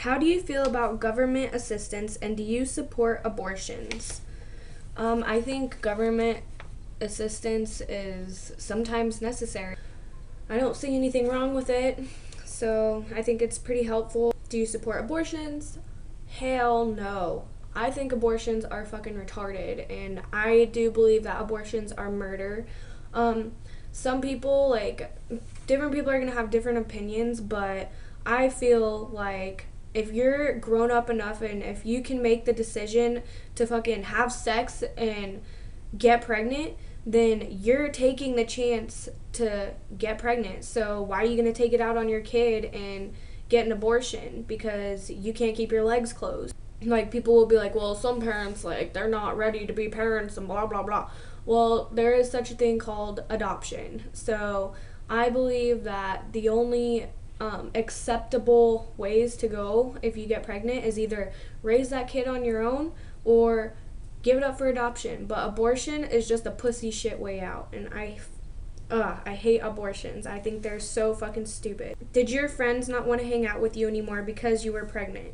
How do you feel about government assistance, and do you support abortions? I think government assistance is sometimes necessary. I don't see anything wrong with it, so I think it's pretty helpful. Do you support abortions? Hell no. I think abortions are fucking retarded, and I do believe that abortions are murder. Some people, like, different people are gonna have different opinions, but I feel like if you're grown up enough and if you can make the decision to fucking have sex and get pregnant, then you're taking the chance to get pregnant. So why are you going to take it out on your kid and get an abortion because you can't keep your legs closed? Like, people will be like, well, some parents, like, they're not ready to be parents and blah blah blah. Well, there is such a thing called adoption. So I believe that the only acceptable ways to go if you get pregnant is either raise that kid on your own or give it up for adoption. But abortion is just a pussy shit way out, and I hate abortions. I think they're so fucking stupid. Did your friends not want to hang out with you anymore because you were pregnant?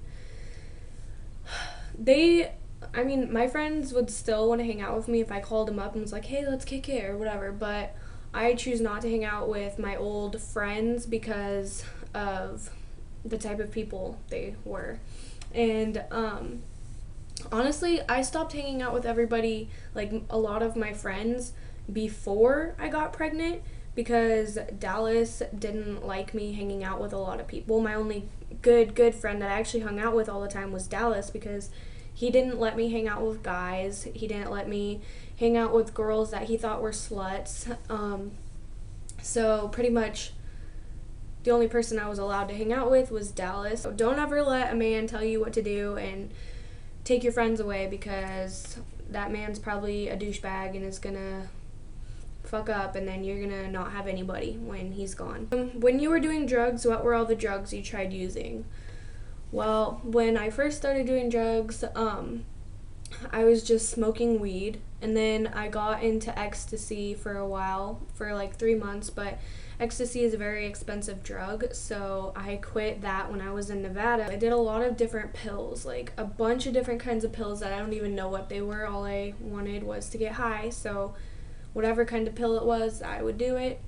My friends would still want to hang out with me if I called them up and was like, hey, let's kick it or whatever, but I choose not to hang out with my old friends because of the type of people they were. And honestly, I stopped hanging out with everybody, like a lot of my friends, before I got pregnant because Dallas didn't like me hanging out with a lot of people. My only good friend that I actually hung out with all the time was Dallas because he didn't let me hang out with guys. He didn't let me hang out with girls that he thought were sluts. So pretty much the only person I was allowed to hang out with was Dallas. So don't ever let a man tell you what to do and take your friends away because that man's probably a douchebag and is gonna fuck up, and then you're gonna not have anybody when he's gone. When you were doing drugs, what were all the drugs you tried using? Well, when I first started doing drugs, I was just smoking weed, and then I got into ecstasy for a while, for like 3 months, but ecstasy is a very expensive drug, so I quit that when I was in Nevada. I did a lot of different pills, like a bunch of different kinds of pills that I don't even know what they were. All I wanted was to get high, so whatever kind of pill it was, I would do it.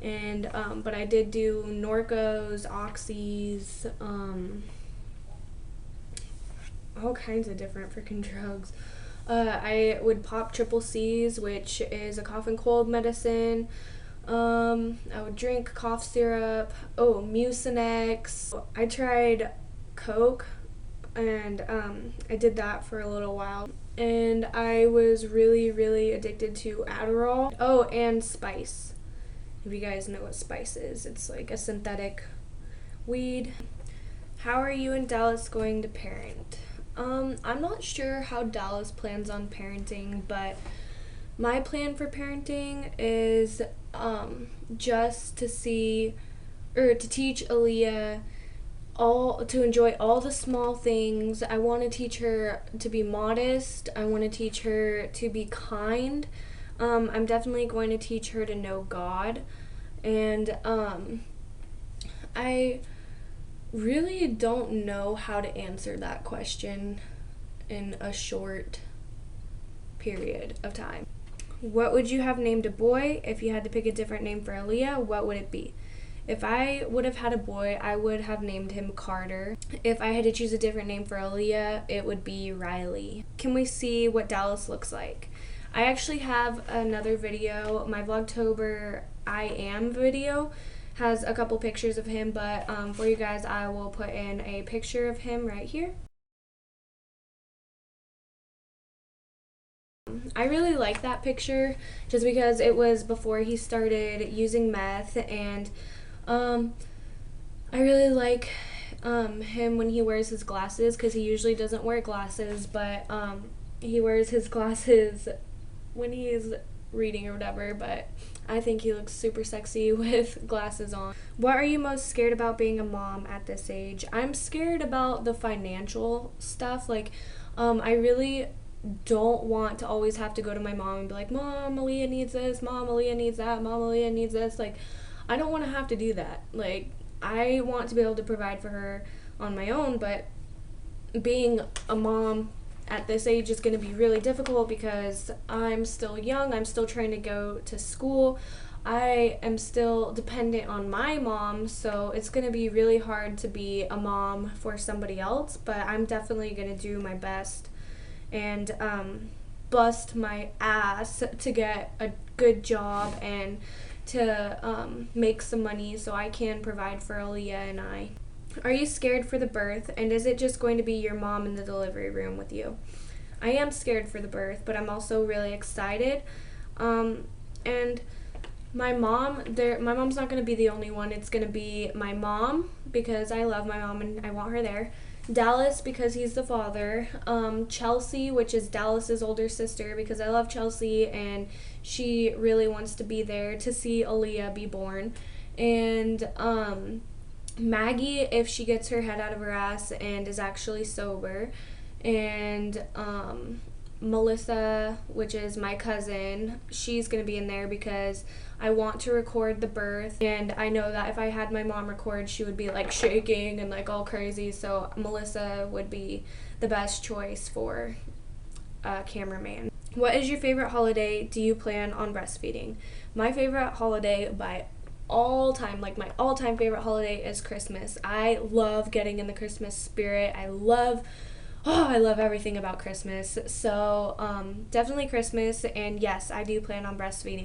And but I did do Norcos, Oxys, all kinds of different freaking drugs. I would pop triple C's, which is a cough and cold medicine. I would drink cough syrup. Oh, Mucinex. I tried Coke, and I did that for a little while. And I was really, really addicted to Adderall. Oh, and Spice. If you guys know what Spice is, it's like a synthetic weed. How are you and Dallas going to parent? I'm not sure how Dallas plans on parenting, but my plan for parenting is just to teach Aleia to enjoy all the small things. I want to teach her to be modest. I want to teach her to be kind. I'm definitely going to teach her to know God. And I really don't know how to answer that question in a short period of time. What would you have named a boy? If you had to pick a different name for Aleia, what would it be? If I would have had a boy, I would have named him Carter. If I had to choose a different name for Aleia, it would be Riley. Can we see what Dallas looks like? I actually have another video. My Vlogtober I Am video has a couple pictures of him, but for you guys, I will put in a picture of him right here. I really like that picture just because it was before he started using meth, and I really like him when he wears his glasses, because he usually doesn't wear glasses, but he wears his glasses when he's reading or whatever, but I think he looks super sexy with glasses on. What are you most scared about being a mom at this age? I'm scared about the financial stuff. Like, I really don't want to always have to go to my mom and be like, Mom, Aleia needs this, Mom, Aleia needs that, Mom, Aleia needs this. Like, I don't want to have to do that. Like, I want to be able to provide for her on my own, but being a mom at this age is going to be really difficult because I'm still young. I'm still trying to go to school. I am still dependent on my mom, so it's going to be really hard to be a mom for somebody else, but I'm definitely going to do my best and bust my ass to get a good job and to make some money so I can provide for Aleia and I. Are you scared for the birth, and is it just going to be your mom in the delivery room with you? I am scared for the birth, but I'm also really excited. And my mom's not going to be the only one. It's going to be my mom, because I love my mom and I want her there. Dallas, because he's the father. Chelsea, which is Dallas's older sister, because I love Chelsea and she really wants to be there to see Aleia be born. And Maggie, if she gets her head out of her ass and is actually sober. And Melissa, which is my cousin, she's going to be in there because I want to record the birth, and I know that if I had my mom record, she would be like shaking and like all crazy, so Melissa would be the best choice for a cameraman. What is your favorite holiday? Do you plan on breastfeeding? My favorite holiday by all time, like my all-time favorite holiday, is Christmas. I love getting in the Christmas spirit. I love everything about Christmas. So definitely Christmas, and yes, I do plan on breastfeeding.